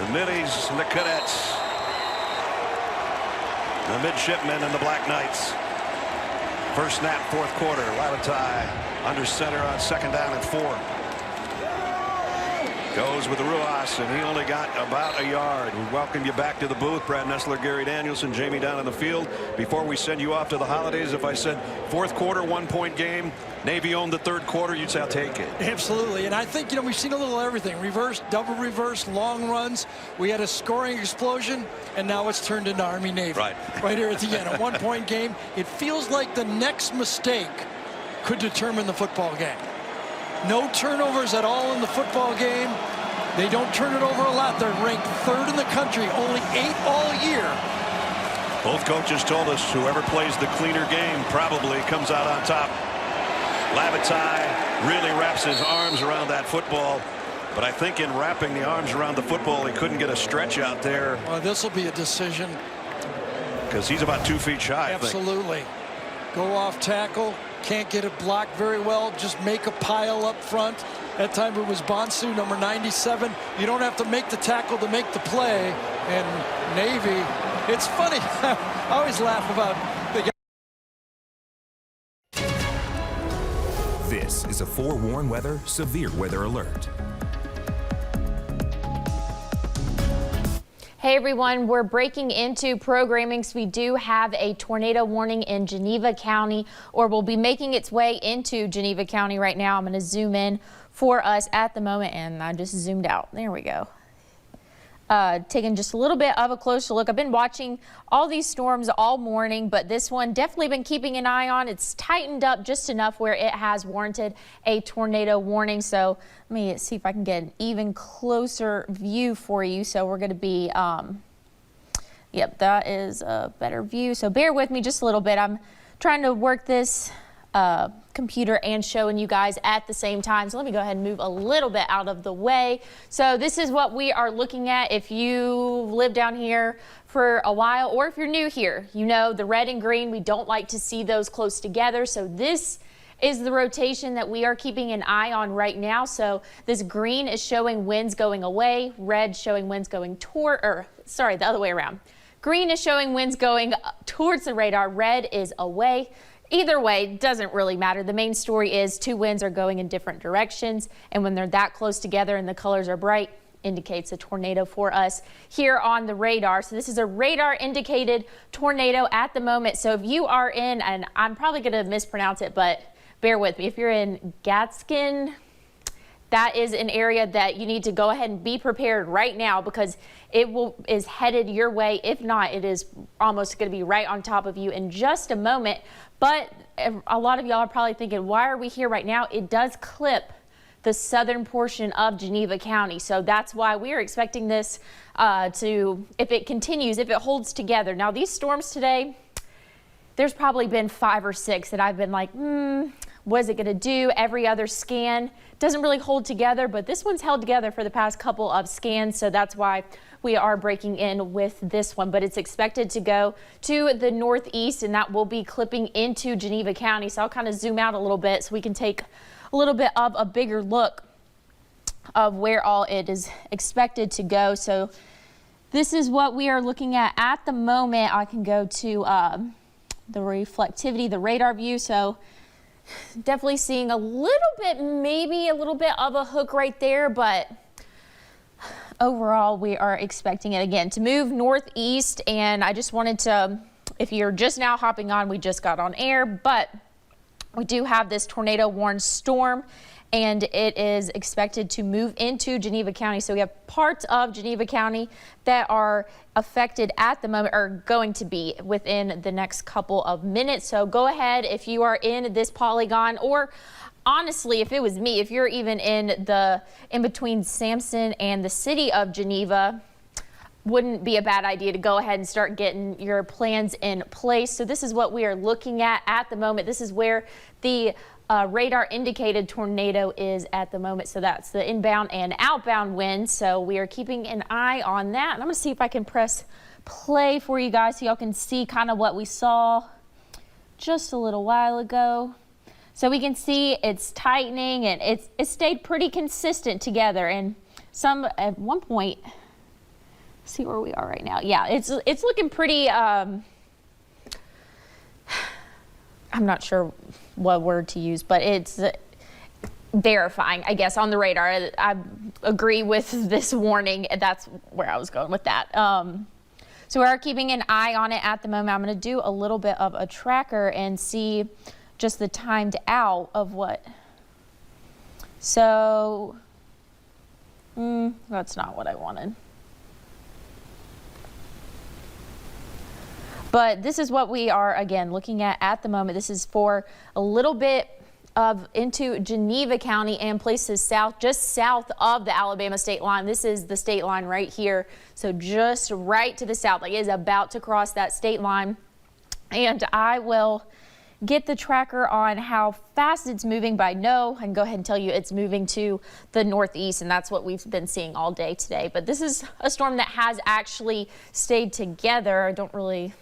The Ninnies and the Cadets. The Midshipmen and the Black Knights. First snap, fourth quarter. Lavatai under center on 2nd down and 4. Goes with the Ruas, and he only got about a yard. We welcome you back to the booth. Brad Nessler, Gary Danielson, Jamie down on the field. Before we send you off to the holidays, if I said fourth quarter, 1-point game, Navy owned the third quarter, you'd say, I'll take it. Absolutely. And I think, we've seen a little of everything. Reverse, double reverse, long runs. We had a scoring explosion, and now it's turned into Army-Navy. Right here at the end. A 1-point game. It feels like the next mistake could determine the football game. No turnovers at all in the football game. They don't turn it over a lot. They're ranked 3rd in the country, only 8 all year. Both coaches told us whoever plays the cleaner game probably comes out on top. Lavatai really wraps his arms around that football. But I think in wrapping the arms around the football, he couldn't get a stretch out there. Well, this will be a decision. Because he's about 2 feet shy, Absolutely. Go off tackle. Can't get it blocked very well. Just make a pile up front. That time it was Bonsu, number 97. You don't have to make the tackle to make the play. And Navy, it's funny. I always laugh about the guy. This is a forewarned weather, severe weather alert. Hey everyone, we're breaking into programming, so we do have a tornado warning in Geneva County, or will be making its way into Geneva County right now. I'm going to zoom in for us at the moment, and I just zoomed out. There we go. Taking just a little bit of a closer look. I've been watching all these storms all morning, but this one definitely been keeping an eye on. It's tightened up just enough where it has warranted a tornado warning. So let me see if I can get an even closer view for you. So we're going to be, yep, that is a better view. So bear with me just a little bit. I'm trying to work this computer and showing you guys at the same time. So let me go ahead and move a little bit out of the way. So this is what we are looking at. If you live down here for a while, or if you're new here, you know the red and green, we don't like to see those close together. So this is the rotation that we are keeping an eye on right now. So this green is showing winds going away, red showing winds going toward, or sorry, the other way around. Green is showing winds going towards the radar, red is away. Either way, doesn't really matter. The main story is 2 winds are going in different directions, and when they're that close together and the colors are bright, indicates a tornado for us here on the radar. So this is a radar indicated tornado at the moment. So if you are in, and I'm probably going to mispronounce it, but bear with me, if you're in Gatskin, that is an area that you need to go ahead and be prepared right now, because it is headed your way. If not, it is almost going to be right on top of you in just a moment. But a lot of y'all are probably thinking, why are we here right now? It does clip the southern portion of Geneva County. So that's why we are expecting this if it continues, if it holds together. Now these storms today, there's probably been 5 or 6 that I've been like, what is it going to do? Every other scan doesn't really hold together, but this one's held together for the past couple of scans. So that's why we are breaking in with this one, but it's expected to go to the northeast, and that will be clipping into Geneva County. So I'll kind of zoom out a little bit so we can take a little bit of a bigger look of where all it is expected to go. So this is what we are looking at the moment. I can go to the reflectivity, the radar view. So definitely seeing a little bit, maybe a little bit of a hook right there, but overall we are expecting it again to move northeast. And I just wanted to, if you're just now hopping on, we just got on air, but we do have this tornado warned storm, and it is expected to move into Geneva County. So we have parts of Geneva County that are affected at the moment, or going to be within the next couple of minutes. So go ahead if you are in this polygon, or honestly, if it was me, if you're even in between Sampson and the city of Geneva, wouldn't be a bad idea to go ahead and start getting your plans in place. So this is what we are looking at the moment. This is where the radar indicated tornado is at the moment. So that's the inbound and outbound wind. So we are keeping an eye on that. And I'm going to see if I can press play for you guys so y'all can see kind of what we saw just a little while ago. So we can see it's tightening, and it stayed pretty consistent together. And at one point, see where we are right now. Yeah, it's looking pretty, I'm not sure what word to use, but it's verifying, I guess, on the radar. I agree with this warning. That's where I was going with that. So we are keeping an eye on it at the moment. I'm going to do a little bit of a tracker and see just the timed out of what. So that's not what I wanted. But this is what we are, again, looking at the moment. This is for a little bit of into Geneva County and places south, just south of the Alabama state line. This is the state line right here. So just right to the south, like it is about to cross that state line. And I will get the tracker on how fast it's moving, but I know I can go ahead and tell you it's moving to the northeast, and that's what we've been seeing all day today. But this is a storm that has actually stayed together. I don't really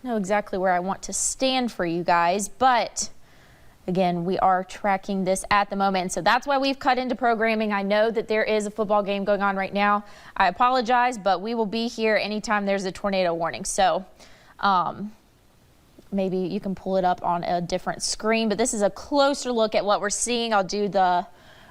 know exactly where I want to stand for you guys, but again, we are tracking this at the moment. So that's why we've cut into programming. I know that there is a football game going on right now. I apologize, but we will be here anytime there's a tornado warning. So maybe you can pull it up on a different screen, but this is a closer look at what we're seeing. I'll do the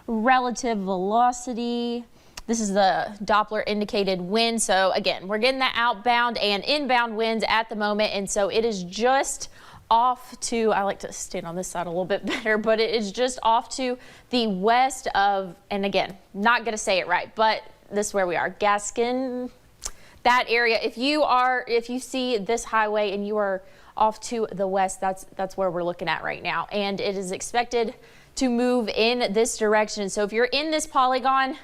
relative velocity. This is the Doppler indicated wind. So again, we're getting the outbound and inbound winds at the moment. And so it is just off to, I like to stand on this side a little bit better, but it is just off to the west of, and again, not going to say it right, but this is where we are, Gaskin, that area. If you see this highway and you are off to the west, that's where we're looking at right now. And it is expected to move in this direction. So if you're in this polygon,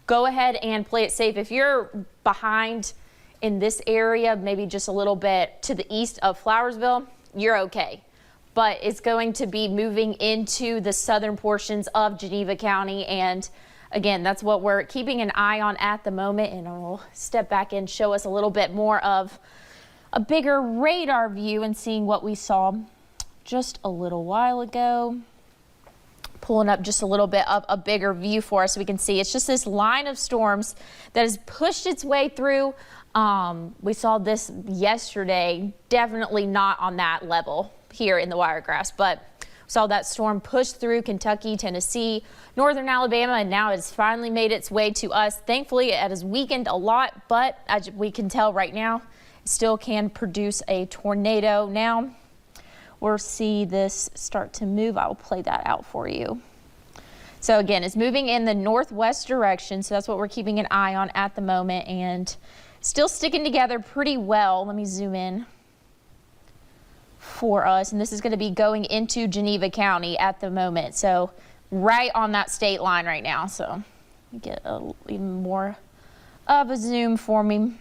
go ahead and play it safe. If you're behind in this area, maybe just a little bit to the east of Flowersville, you're okay. But it's going to be moving into the southern portions of Geneva County. And again, that's what we're keeping an eye on at the moment. And I'll step back and show us a little bit more of a bigger radar view and seeing what we saw just a little while ago. Pulling up just a little bit of a bigger view for us so we can see. It's just this line of storms that has pushed its way through. We saw this yesterday, definitely not on that level here in the Wiregrass, but we saw that storm push through Kentucky, Tennessee, northern Alabama, and now it's finally made its way to us. Thankfully, it has weakened a lot, but as we can tell right now, it still can produce a tornado. Now, we'll see this start to move. I'll play that out for you. So again, it's moving in the northwest direction, so that's what we're keeping an eye on at the moment, and still sticking together pretty well. Let me zoom in for us, and this is going to be going into Geneva County at the moment, so right on that state line right now. So get even more of a zoom for me.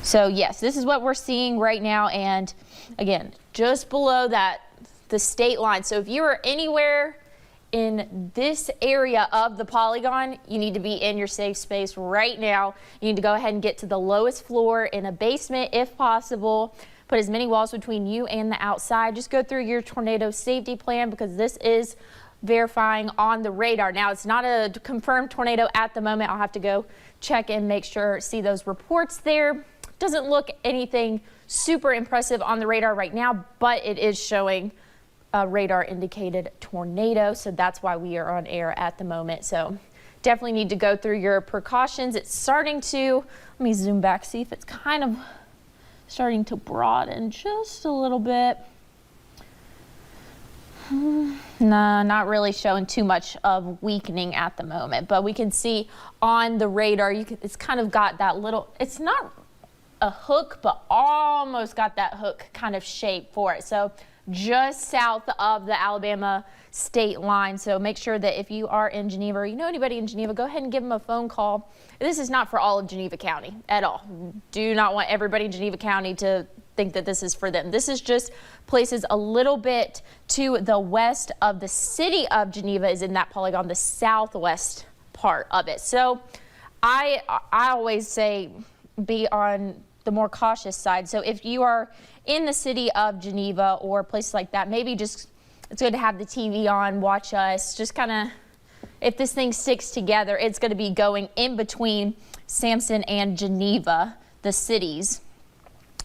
So yes, this is what we're seeing right now, and again, just below that, the state line. So if you are anywhere in this area of the polygon, you need to be in your safe space right now. You need to go ahead and get to the lowest floor in a basement if possible. Put as many walls between you and the outside. Just go through your tornado safety plan, because this is verifying on the radar. Now, it's not a confirmed tornado at the moment. I'll have to go check and make sure, see those reports there. Doesn't look anything super impressive on the radar right now, but it is showing a radar indicated tornado. So that's why we are on air at the moment. So definitely need to go through your precautions. It's starting to, let me zoom back, see if it's kind of starting to broaden just a little bit. No, not really showing too much of weakening at the moment, but we can see on the radar, it's kind of got that little, it's not a hook, but almost got that hook kind of shape for it. So just south of the Alabama state line. So make sure that if you are in Geneva or you know anybody in Geneva, go ahead and give them a phone call. This is not for all of Geneva County at all. Do not want everybody in Geneva County to think that this is for them. This is just places a little bit to the west of the city of Geneva is in that polygon, the southwest part of it. So I always say be on the more cautious side. So if you are in the city of Geneva or places like that, maybe just, it's good to have the TV on, watch us, just kind of if this thing sticks together, it's going to be going in between Sampson and Geneva, the cities.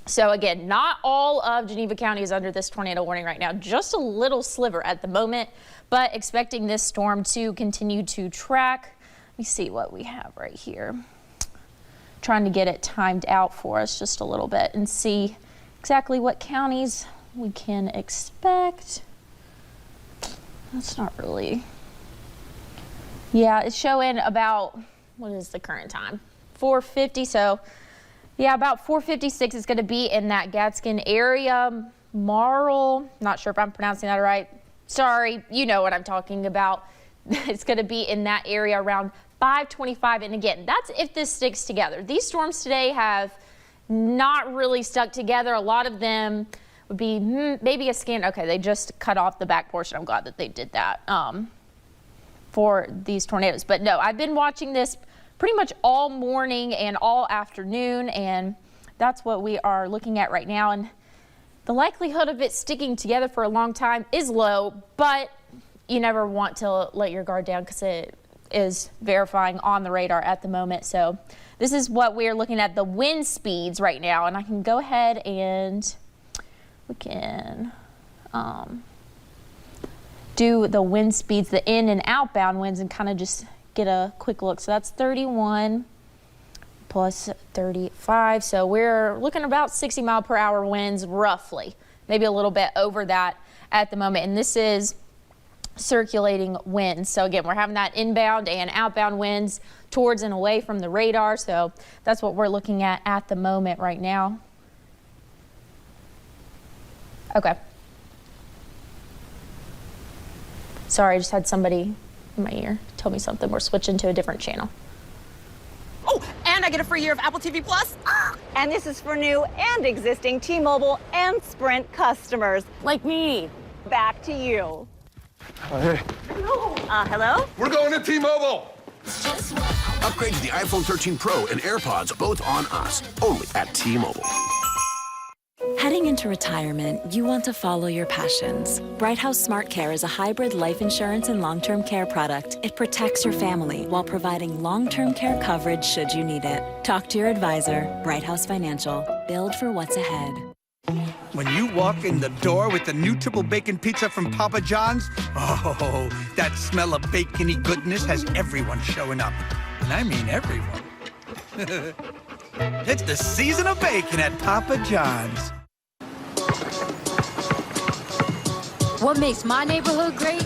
So again, not all of Geneva County is under this tornado warning right now, just a little sliver at the moment, but expecting this storm to continue to track. Let me see what we have right here. Trying to get it timed out for us just a little bit and see exactly what counties we can expect. That's not really. Yeah, it's showing about, what is the current time? 4:50, so yeah, about 4:56 is going to be in that Gadsden area. Marl, not sure if I'm pronouncing that right. Sorry, you know what I'm talking about. It's going to be in that area around 5:25, and again, that's if this sticks together. These storms today have not really stuck together. A lot of them would be maybe a scan. Okay, they just cut off the back portion. I'm glad that they did that for these tornadoes. But no, I've been watching this pretty much all morning and all afternoon, and that's what we are looking at right now. And the likelihood of it sticking together for a long time is low, but you never want to let your guard down because it is verifying on the radar at the moment. So this is what we're looking at, the wind speeds right now, and I can go ahead and we can do the wind speeds, the in and outbound winds, and kind of just get a quick look. So that's 31 plus 35. So we're looking about 60 mile per hour winds roughly, maybe a little bit over that at the moment. And this is circulating winds. So again, we're having that inbound and outbound winds towards and away from the radar. So that's what we're looking at the moment right now. Okay. Sorry, I just had somebody in my ear tell me something. We're switching to a different channel. Oh, and I get a free year of Apple TV Plus. And this is for new and existing T-Mobile and Sprint customers. Like me. Back to you. Hey. Hello? We're going to T-Mobile. Upgrade to the iPhone 13 Pro and AirPods, both on us. Only at T-Mobile. Heading into retirement, you want to follow your passions. Bright House Smart Care is a hybrid life insurance and long-term care product. It protects your family while providing long-term care coverage should you need it. Talk to your advisor. Bright House Financial. Build for what's ahead. When you walk in the door with the new triple bacon pizza from Papa John's, oh, that smell of bacony goodness has everyone showing up. And I mean everyone. It's the season of bacon at Papa John's. What makes my neighborhood great